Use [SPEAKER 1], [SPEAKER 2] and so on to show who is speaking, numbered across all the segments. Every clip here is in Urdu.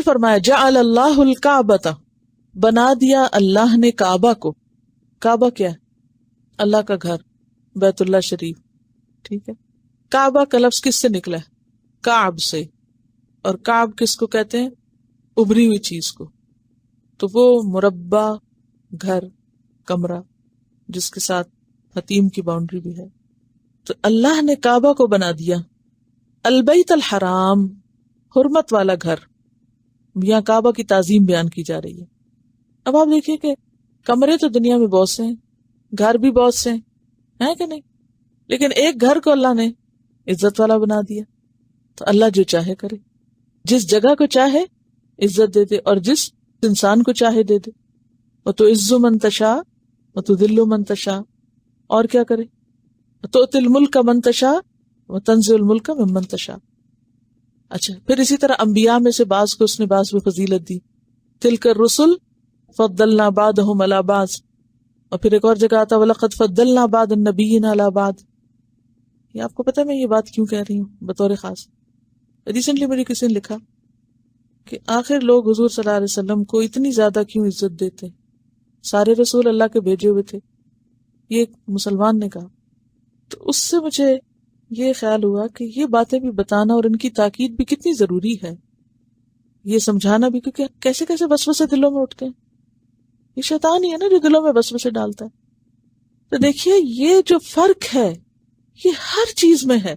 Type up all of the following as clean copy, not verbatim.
[SPEAKER 1] پھر فرمایا جعل اللہ الکعبۃ، بنا دیا اللہ نے کعبہ کو. کعبہ کیا ہے؟ اللہ کا گھر، بیت اللہ شریف. ٹھیک ہے. کعبہ کا لفظ کس سے نکلا ہے؟ کعب سے. اور کعب کس کو کہتے ہیں؟ ابری ہوئی چیز کو. تو وہ مربع گھر، کمرہ جس کے ساتھ حتیم کی باؤنڈری بھی ہے. تو اللہ نے کعبہ کو بنا دیا البیت الحرام، حرمت والا گھر. یہاں کعبہ کی تعظیم بیان کی جا رہی ہے. اب آپ دیکھیے کہ کمرے تو دنیا میں بہت سے ہیں، گھر بھی بہت سے ہیں کہ نہیں، لیکن ایک گھر کو اللہ نے عزت والا بنا دیا. تو اللہ جو چاہے کرے، جس جگہ کو چاہے عزت دے دے اور جس انسان کو چاہے دے دے. وَتُعِزُّ مَن تَشَاءُ وَتُذِلُّ مَن تَشَاءُ، اور کیا کرے؟ وَتُؤْتِي الْمُلْكَ مَن تَشَاءُ وَتَنزِعُ الْمُلْكَ مِمَّن تَشَاءُ. اچھا، پھر اسی طرح انبیاء میں سے بعض کو اس نے بعض میں فضیلت دی. تِلْكَ الرُّسُلُ فَضَّلْنَا بَعْضَهُمْ عَلَى بَعْضٍ. اور پھر ایک اور جگہ آتا وَلَقَدْ فَضَّلْنَا بَعْضَ النَّبِيِّينَ عَلَى بَعْضٍ. یہ آپ کو پتہ ہے میں یہ بات کیوں کہہ رہی ہوں بطور خاص؟ ریسنٹلی مجھے کسی نے لکھا کہ آخر لوگ حضور صلی اللہ علیہ وسلم کو اتنی زیادہ کیوں عزت دیتے؟ سارے رسول اللہ کے بھیجے ہوئے تھے. یہ ایک مسلمان نے کہا. تو اس سے مجھے یہ خیال ہوا کہ یہ باتیں بھی بتانا اور ان کی تاکید بھی کتنی ضروری ہے، یہ سمجھانا بھی، کیونکہ کیسے کیسے وسوسے دلوں میں اٹھتے ہیں. یہ شیطان ہی ہے نا جو دلوں میں وسوسے ڈالتا ہے. تو دیکھیے یہ جو فرق ہے یہ ہر چیز میں ہے،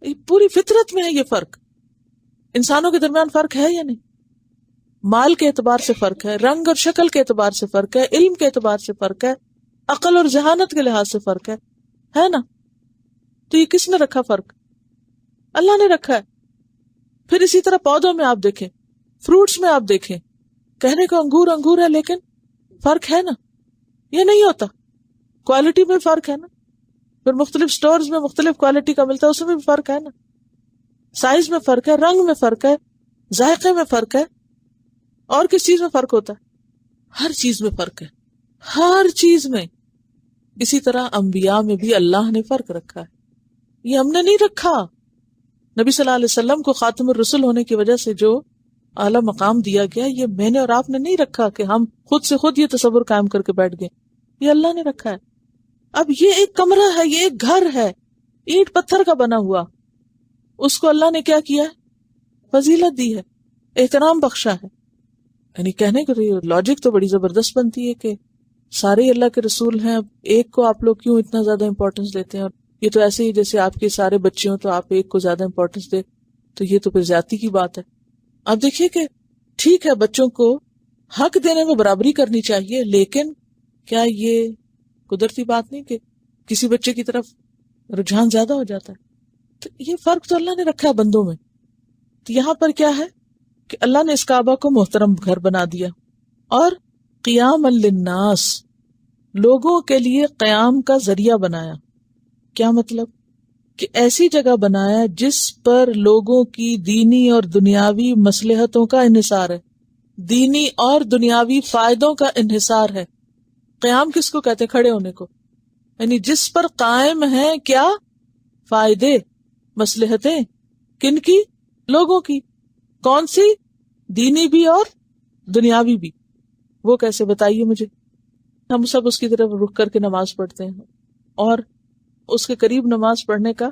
[SPEAKER 1] یہ پوری فطرت میں ہے. یہ فرق انسانوں کے درمیان فرق ہے یا نہیں؟ مال کے اعتبار سے فرق ہے، رنگ اور شکل کے اعتبار سے فرق ہے، علم کے اعتبار سے فرق ہے، عقل اور ذہانت کے لحاظ سے فرق ہے نا؟ تو یہ کس نے رکھا فرق؟ اللہ نے رکھا ہے. پھر اسی طرح پودوں میں آپ دیکھیں، فروٹس میں آپ دیکھیں، کہنے کو انگور انگور ہے لیکن فرق ہے نا؟ یہ نہیں ہوتا. کوالٹی میں فرق ہے نا. پھر مختلف سٹورز میں مختلف کوالٹی کا ملتا ہے، اس میں بھی فرق ہے نا. سائز میں فرق ہے، رنگ میں فرق ہے، ذائقے میں فرق ہے. اور کس چیز میں فرق ہوتا ہے؟ ہر چیز میں فرق ہے، ہر چیز میں. اسی طرح انبیاء میں بھی اللہ نے فرق رکھا ہے، یہ ہم نے نہیں رکھا. نبی صلی اللہ علیہ وسلم کو خاتم الرسل ہونے کی وجہ سے جو اعلیٰ مقام دیا گیا، یہ میں نے اور آپ نے نہیں رکھا کہ ہم خود سے خود یہ تصور قائم کر کے بیٹھ گئے. یہ اللہ نے رکھا ہے. اب یہ ایک کمرہ ہے، یہ ایک گھر ہے، اینٹ پتھر کا بنا ہوا، اس کو اللہ نے کیا کیا ہے؟ فضیلت دی ہے، احترام بخشا ہے. یعنی کہنے کو لاجک تو بڑی زبردست بنتی ہے کہ سارے اللہ کے رسول ہیں، اب ایک کو آپ لوگ کیوں اتنا زیادہ امپورٹنس دیتے ہیں؟ اور یہ تو ایسے ہی جیسے آپ کے سارے بچے ہوں تو آپ ایک کو زیادہ امپورٹنس دے، تو یہ تو پھر زیادتی کی بات ہے. اب دیکھیے کہ ٹھیک ہے بچوں کو حق دینے میں برابری کرنی چاہیے، لیکن کیا یہ قدرتی بات نہیں کہ کسی بچے کی طرف رجحان زیادہ ہو جاتا ہے؟ تو یہ فرق تو اللہ نے رکھا ہے بندوں میں. تو یہاں پر کیا ہے کہ اللہ نے اس کعبہ کو محترم گھر بنا دیا اور قیام للناس، لوگوں کے لیے قیام کا ذریعہ بنایا. کیا مطلب؟ کہ ایسی جگہ بنایا جس پر لوگوں کی دینی اور دنیاوی مصلحتوں کا انحصار ہے، دینی اور دنیاوی فائدوں کا انحصار ہے. قیام کس کو کہتے ہیں؟ کھڑے ہونے کو. یعنی جس پر قائم ہیں کیا؟ فائدے، مصلحتیں. کن کی؟ لوگوں کی. کون سی؟ دینی بھی اور دنیاوی بھی. وہ کیسے؟ بتائیے مجھے. ہم سب اس کی طرف رخ کر کے نماز پڑھتے ہیں اور اس کے قریب نماز پڑھنے کا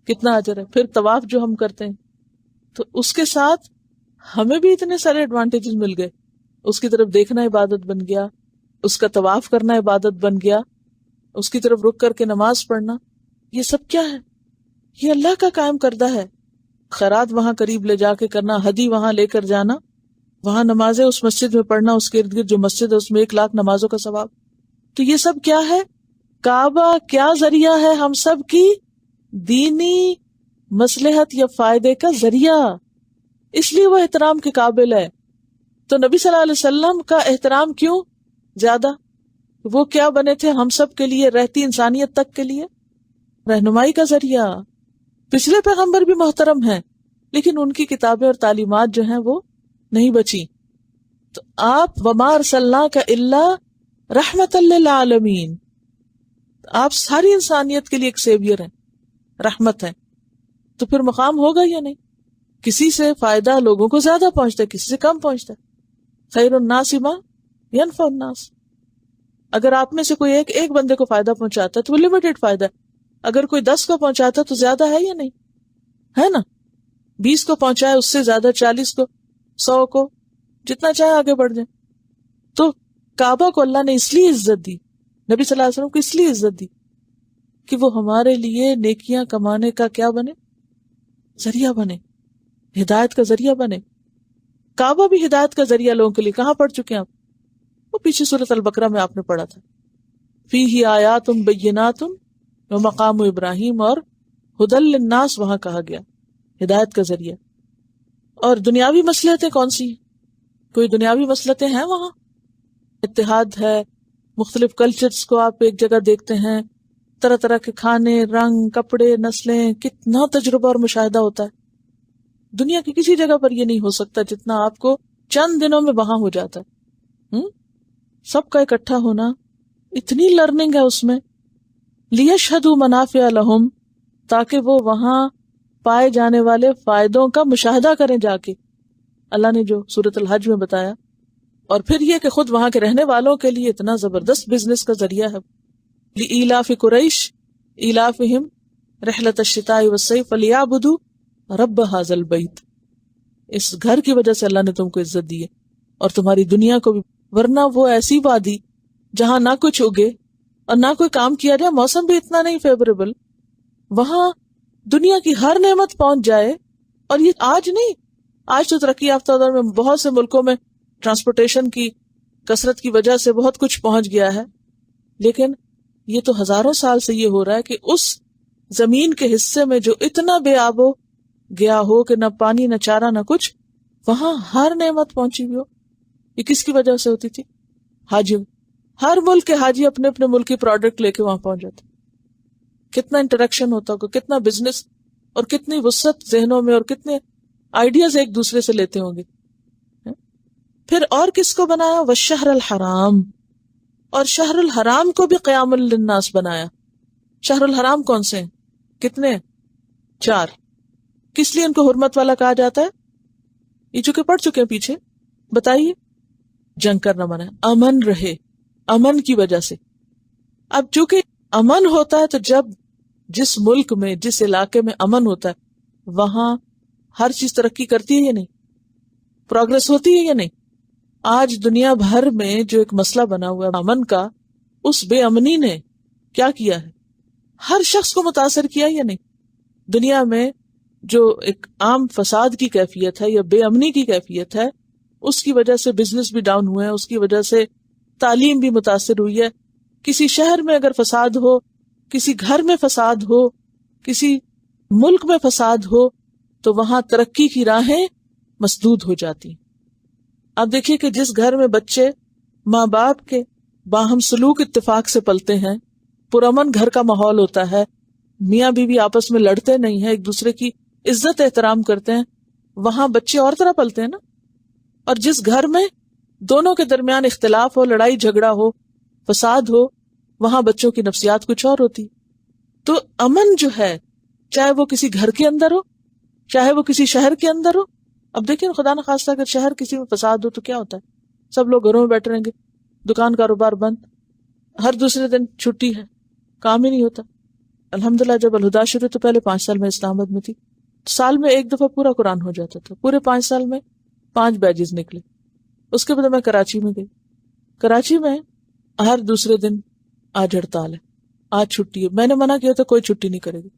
[SPEAKER 1] کتنا اجر ہے. پھر طواف جو ہم کرتے ہیں تو اس کے ساتھ ہمیں بھی اتنے سارے ایڈوانٹیجز مل گئے. اس کی طرف دیکھنا عبادت بن گیا، اس کا طواف کرنا عبادت بن گیا، اس کی طرف رک کر کے نماز پڑھنا. یہ سب کیا ہے؟ یہ اللہ کا قائم کردہ ہے. خیرات وہاں قریب لے جا کے کرنا، ہدی وہاں لے کر جانا، وہاں نمازیں اس مسجد میں پڑھنا، اس کے ارد گرد جو مسجد ہے اس میں 1,00,000 نمازوں کا ثواب. تو یہ سب کیا ہے؟ کعبہ کیا ذریعہ ہے ہم سب کی؟ دینی مصلحت یا فائدے کا ذریعہ. اس لیے وہ احترام کے قابل ہے. تو نبی صلی اللہ علیہ وسلم کا احترام کیوں زیادہ؟ وہ کیا بنے تھے ہم سب کے لیے، رہتی انسانیت تک کے لیے رہنمائی کا ذریعہ. پچھلے پیغمبر بھی محترم ہیں لیکن ان کی کتابیں اور تعلیمات جو ہیں وہ نہیں بچی. تو آپ وما ارسلناک الا رحمت للعالمین، آپ ساری انسانیت کے لیے ایک سیویئر ہیں، رحمت ہیں. تو پھر مقام ہوگا یا نہیں؟ کسی سے فائدہ لوگوں کو زیادہ پہنچتا ہے، کسی سے کم پہنچتا ہے. خیر الناس ما ینفع الناس. اگر آپ میں سے کوئی ایک بندے کو فائدہ پہنچاتا ہے تو وہ لمیٹڈ فائدہ ہے. اگر کوئی 10 کو پہنچاتا ہے تو زیادہ ہے یا نہیں؟ ہے نا. 20 کو پہنچائے، اس سے زیادہ 40 کو، 100 کو، جتنا چاہے آگے بڑھ جائے. تو کعبہ کو اللہ نے اس لیے عزت دی، نبی صلی اللہ علیہ وسلم کو اس لیے عزت دی کہ وہ ہمارے لیے نیکیاں کمانے کا کیا بنے؟ ذریعہ بنے، ہدایت کا ذریعہ بنے. کعبہ بھی ہدایت کا ذریعہ لوگوں کے لیے. کہاں پڑھ چکے ہیں آپ؟ وہ پیچھے سورۃ البقرہ میں آپ نے پڑھا تھا، فیہ آیات بینات ومقام ابراہیم، اور ہدی للناس وہاں کہا گیا، ہدایت کا ذریعہ. اور دنیاوی مصلحتیں کون سی ہیں؟ کوئی دنیاوی مصلحتیں ہیں وہاں؟ اتحاد ہے، مختلف کلچرز کو آپ ایک جگہ دیکھتے ہیں، طرح طرح کے کھانے، رنگ، کپڑے، نسلیں، کتنا تجربہ اور مشاہدہ ہوتا ہے. دنیا کی کسی جگہ پر یہ نہیں ہو سکتا جتنا آپ کو چند دنوں میں وہاں ہو جاتا ہے. سب کا اکٹھا ہونا، اتنی لرننگ ہے اس میں. لیشہدوا منافع لہم، تاکہ وہ وہاں پائے جانے والے فائدوں کا مشاہدہ کریں جا کے. اللہ نے جو سورۃ الحج میں بتایا. اور پھر یہ کہ خود وہاں کے رہنے والوں کے لیے اتنا زبردست بزنس کا ذریعہ ہے. لإیلاف قریش ایلافہم رحلۃ الشتاء والصیف فلیعبدوا رب ھذا البیت. اس گھر کی وجہ سے اللہ نے تم کو عزت دی ہے، اور تمہاری دنیا کو بھی. ورنہ وہ ایسی وادی جہاں نہ کچھ اگے اور نہ کوئی کام کیا جائے، موسم بھی اتنا نہیں فیوریبل، وہاں دنیا کی ہر نعمت پہنچ جائے. اور یہ آج نہیں، آج تو ترقی یافتہ دور میں بہت سے ملکوں میں ٹرانسپورٹیشن کی کثرت کی وجہ سے بہت کچھ پہنچ گیا ہے، لیکن یہ تو ہزاروں سال سے یہ ہو رہا ہے کہ اس زمین کے حصے میں جو اتنا بے آب و گیا ہو کہ نہ پانی نہ چارہ نہ کچھ، وہاں ہر نعمت پہنچی ہوئی ہو. یہ کس کی وجہ سے ہوتی تھی؟ حاجی. ہر ملک کے حاجی اپنے اپنے ملک کی پروڈکٹ لے کے وہاں پہنچ جاتے. کتنا انٹریکشن ہوتا ہوگا، کتنا بزنس اور کتنی وسعت ذہنوں میں، اور کتنے آئیڈیاز ایک دوسرے سے لیتے ہوں گے. پھر اور کس کو بنایا؟ والشہر الحرام، اور شہر الحرام کو بھی قیام للناس بنایا. شہر الحرام کون سے ہیں؟ کتنے؟ 4. کس لیے ان کو حرمت والا کہا جاتا ہے؟ یہ چونکہ پڑھ چکے ہیں پیچھے، بتائیے. جنگ کرنا منع ہے، امن رہے، امن کی وجہ سے. اب چونکہ امن ہوتا ہے تو جب جس ملک میں، جس علاقے میں امن ہوتا ہے، وہاں ہر چیز ترقی کرتی ہے یا نہیں؟ پروگرس ہوتی ہے یا نہیں؟ آج دنیا بھر میں جو ایک مسئلہ بنا ہوا ہے امن کا، اس بے امنی نے کیا کیا ہے؟ ہر شخص کو متاثر کیا یا نہیں؟ دنیا میں جو ایک عام فساد کی کیفیت ہے یا بے امنی کی کیفیت ہے، اس کی وجہ سے بزنس بھی ڈاؤن ہوا ہے، اس کی وجہ سے تعلیم بھی متاثر ہوئی ہے. کسی شہر میں اگر فساد ہو، کسی گھر میں فساد ہو، کسی ملک میں فساد ہو، تو وہاں ترقی کی راہیں مسدود ہو جاتی. اب دیکھیے کہ جس گھر میں بچے ماں باپ کے باہم سلوک اتفاق سے پلتے ہیں، پرامن گھر کا ماحول ہوتا ہے، میاں بیوی آپس میں لڑتے نہیں ہیں، ایک دوسرے کی عزت احترام کرتے ہیں، وہاں بچے اور طرح پلتے ہیں نا. اور جس گھر میں دونوں کے درمیان اختلاف ہو، لڑائی جھگڑا ہو، فساد ہو، وہاں بچوں کی نفسیات کچھ اور ہوتی. تو امن جو ہے، چاہے وہ کسی گھر کے اندر ہو، چاہے وہ کسی شہر کے اندر ہو. اب دیکھیں خدا نخواستہ اگر شہر کسی میں فساد ہو تو کیا ہوتا ہے؟ سب لوگ گھروں میں بیٹھے رہیں گے، دکان کاروبار بند، ہر دوسرے دن چھٹی ہے، کام ہی نہیں ہوتا. الحمدللہ جب الہدا شروع تو پہلے 5 سال میں اسلام آباد میں تھی، سال میں ایک دفعہ پورا قرآن ہو جاتا تھا. پورے 5 سال میں 5 بیجز نکلے. اس کے بعد میں کراچی میں گئی. کراچی میں ہر دوسرے دن آج ہڑتال ہے، آج چھٹی ہے. میں نے منع کیا تھا کوئی چھٹی نہیں کرے گی،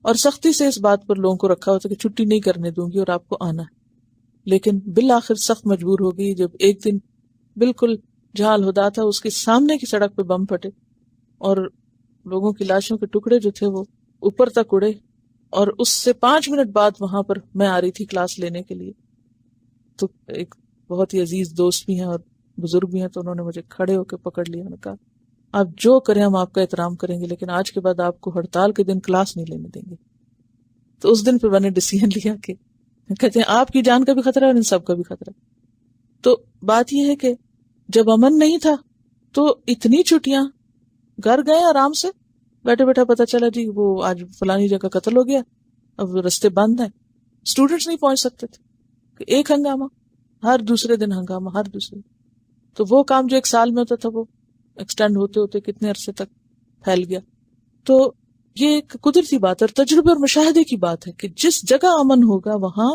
[SPEAKER 1] اور سختی سے اس بات پر لوگوں کو رکھا ہوتا کہ چھٹی نہیں کرنے دوں گی اور آپ کو آنا ہے. لیکن بالآخر سخت مجبور ہو گئی جب ایک دن بالکل جہاں الہدا تھا اس کے سامنے کی سڑک پہ بم پھٹے اور لوگوں کی لاشوں کے ٹکڑے جو تھے وہ اوپر تک اڑے. اور اس سے 5 منٹ بعد وہاں پر میں آ رہی تھی کلاس لینے کے لیے، تو ایک بہت ہی عزیز دوست بھی ہیں اور بزرگ بھی ہیں، تو انہوں نے مجھے کھڑے ہو کے پکڑ لیا. انہوں نے کہا آپ جو کریں ہم آپ کا احترام کریں گے، لیکن آج کے بعد آپ کو ہڑتال کے دن کلاس نہیں لینے دیں گے. تو اس دن پہ میں نے ڈیسیژن لیا کہ کہتے ہیں آپ کی جان کا بھی خطرہ ہے اور ان سب کا بھی خطرہ ہے. تو بات یہ ہے کہ جب امن نہیں تھا تو اتنی چھٹیاں، گھر گئے آرام سے بیٹھے بیٹھے پتا چلا جی وہ آج فلانی جگہ قتل ہو گیا، اب رستے بند ہیں. اسٹوڈنٹس نہیں پہنچ سکتے تھے کہ ایک ہنگامہ، ہر دوسرے دن ہنگامہ، ہر دوسرے دن. تو وہ کام جو ایک سال میں ہوتا تھا وہ ایکسٹینڈ ہوتے ہوتے کتنے عرصے تک پھیل گیا. تو یہ ایک قدرتی بات ہے اور تجربے اور مشاہدے کی بات ہے کہ جس جگہ امن ہوگا وہاں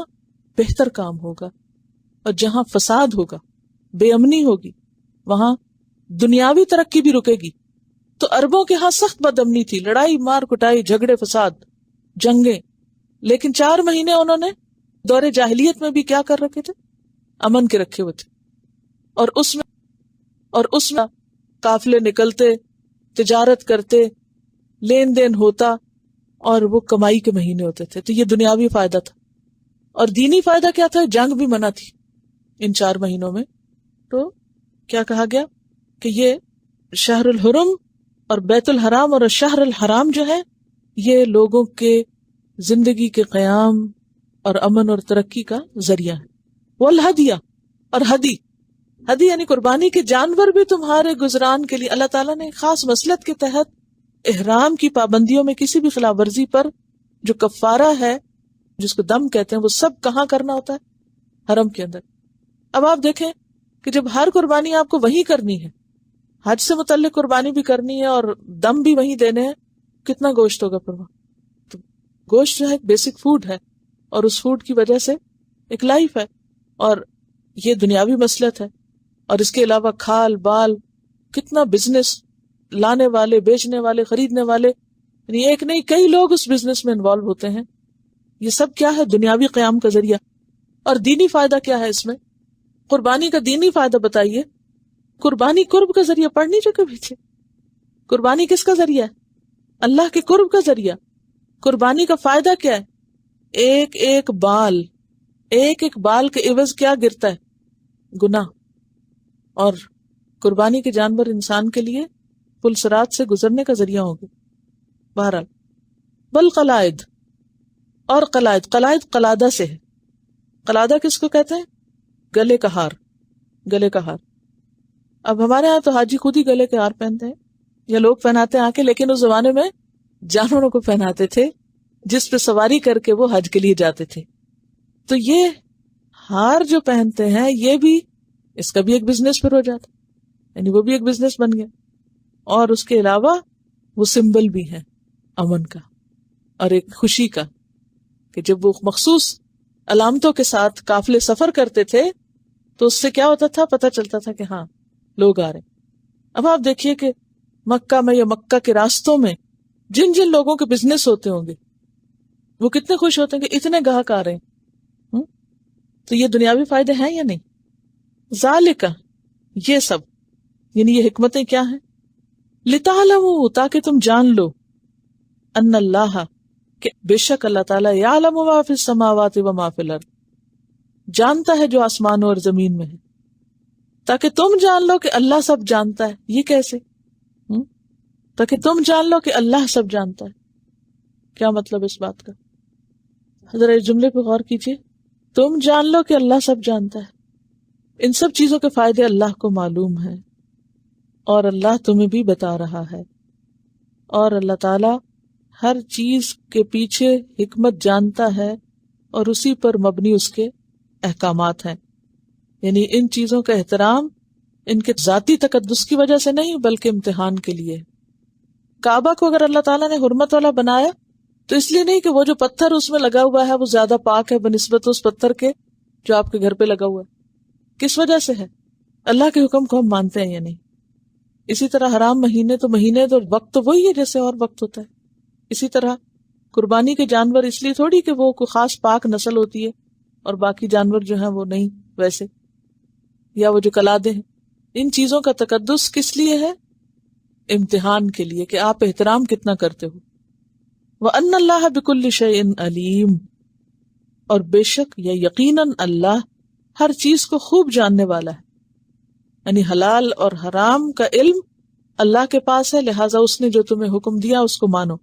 [SPEAKER 1] بہتر کام ہوگا، اور جہاں فساد ہوگا، بے امنی ہوگی، وہاں دنیاوی ترقی بھی رکے گی. تو عربوں کے ہاں سخت بد امنی تھی، لڑائی مار کٹائی، جھگڑے فساد، جنگیں، لیکن 4 مہینے انہوں نے دور جاہلیت میں بھی کیا کر رکھے تھے؟ امن کے رکھے ہوئے تھے. اور اس میں قافلے نکلتے، تجارت کرتے، لین دین ہوتا، اور وہ کمائی کے مہینے ہوتے تھے. تو یہ دنیاوی فائدہ تھا. اور دینی فائدہ کیا تھا؟ جنگ بھی منع تھی ان 4 مہینوں میں. تو کیا کہا گیا کہ یہ شہر الحرم اور بیت الحرام اور شہر الحرام جو ہے یہ لوگوں کے زندگی کے قیام اور امن اور ترقی کا ذریعہ ہے. والہدیہ، اور ہدی یعنی قربانی کے جانور بھی تمہارے گزران کے لیے اللہ تعالیٰ نے خاص مصلحت کے تحت احرام کی پابندیوں میں کسی بھی خلاف ورزی پر جو کفارہ ہے جس کو دم کہتے ہیں وہ سب کہاں کرنا ہوتا ہے؟ حرم کے اندر. اب آپ دیکھیں کہ جب ہر قربانی آپ کو وہیں کرنی ہے، حج سے متعلق قربانی بھی کرنی ہے اور دم بھی وہیں دینے ہیں، کتنا گوشت ہوگا پھر وہاں؟ تو گوشت جو ہے ایک بیسک فوڈ ہے اور اس فوڈ کی وجہ سے ایک لائف ہے، اور یہ دنیاوی مصلحت ہے. اور اس کے علاوہ کھال بال کتنا بزنس، لانے والے، بیچنے والے، خریدنے والے، یعنی ایک نہیں کئی لوگ اس بزنس میں انوالو ہوتے ہیں. یہ سب کیا ہے؟ دنیاوی قیام کا ذریعہ. اور دینی فائدہ کیا ہے اس میں؟ قربانی کا دینی فائدہ بتائیے. قربانی قرب کا ذریعہ، پڑھنی جو کبھی تھی. قربانی کس کا ذریعہ ہے؟ اللہ کے قرب کا ذریعہ. قربانی کا فائدہ کیا ہے؟ ایک ایک بال کے عوض کیا گرتا ہے؟ گناہ. اور قربانی کے جانور انسان کے لیے پل صراط سے گزرنے کا ذریعہ ہوں گے. بہرحال بل قلائد، اور قلائد قلادہ سے ہے. قلادہ کس کو کہتے ہیں؟ گلے کا ہار. گلے کا ہار. اب ہمارے ہاں تو حاجی خود ہی گلے کے ہار پہنتے ہیں یا لوگ پہناتے ہیں آ کے، لیکن اس زمانے میں جانوروں کو پہناتے تھے جس پہ سواری کر کے وہ حج کے لیے جاتے تھے. تو یہ ہار جو پہنتے ہیں یہ بھی، اس کا بھی ایک بزنس پھر ہو جاتا، یعنی وہ بھی ایک بزنس بن گیا. اور اس کے علاوہ وہ سمبل بھی ہے امن کا اور ایک خوشی کا، کہ جب وہ مخصوص علامتوں کے ساتھ قافلے سفر کرتے تھے تو اس سے کیا ہوتا تھا؟ پتہ چلتا تھا کہ ہاں لوگ آ رہے. اب آپ دیکھیے کہ مکہ میں یا مکہ کے راستوں میں جن جن لوگوں کے بزنس ہوتے ہوں گے وہ کتنے خوش ہوتے ہیں کہ اتنے گاہک آ رہے ہیں. تو یہ دنیاوی فائدے ہیں یا نہیں؟ ذالک، یہ سب یعنی یہ حکمتیں کیا ہیں؟ لتعلموا، تاکہ تم جان لو، ان اللہ، کہ بے شک اللہ تعالیٰ، یعلم ما فی السماوات و ما فی الارض، جانتا ہے جو آسمانوں اور زمین میں ہے. تاکہ تم جان لو کہ اللہ سب جانتا ہے. یہ کیسے؟ تاکہ تم جان لو کہ اللہ سب جانتا ہے. کیا مطلب اس بات کا؟ ذرا اس جملے پہ غور کیجیے. تم جان لو کہ اللہ سب جانتا ہے. ان سب چیزوں کے فائدے اللہ کو معلوم ہے اور اللہ تمہیں بھی بتا رہا ہے. اور اللہ تعالی ہر چیز کے پیچھے حکمت جانتا ہے اور اسی پر مبنی اس کے احکامات ہیں. یعنی ان چیزوں کا احترام ان کے ذاتی تقدس کی وجہ سے نہیں بلکہ امتحان کے لیے. کعبہ کو اگر اللہ تعالیٰ نے حرمت والا بنایا تو اس لیے نہیں کہ وہ جو پتھر اس میں لگا ہوا ہے وہ زیادہ پاک ہے بنسبت اس پتھر کے جو آپ کے گھر پہ لگا ہوا ہے. کس وجہ سے ہے؟ اللہ کے حکم کو ہم مانتے ہیں یا نہیں. اسی طرح حرام مہینے تو وقت تو وہی ہے جیسے اور وقت ہوتا ہے. اسی طرح قربانی کے جانور اس لیے تھوڑی کہ وہ کوئی خاص پاک نسل ہوتی ہے اور باقی جانور جو ہیں وہ نہیں ویسے، یا وہ جو کلادے ہیں. ان چیزوں کا تقدس کس لیے ہے؟ امتحان کے لیے کہ آپ احترام کتنا کرتے ہو. وَأَنَّ اللَّهَ بِكُلِّ شَيْءٍ عَلِيمٌ، اور بے شک یا یقیناً اللہ ہر چیز کو خوب جاننے والا ہے. یعنی حلال اور حرام کا علم اللہ کے پاس ہے، لہٰذا اس نے جو تمہیں حکم دیا اس کو مانو.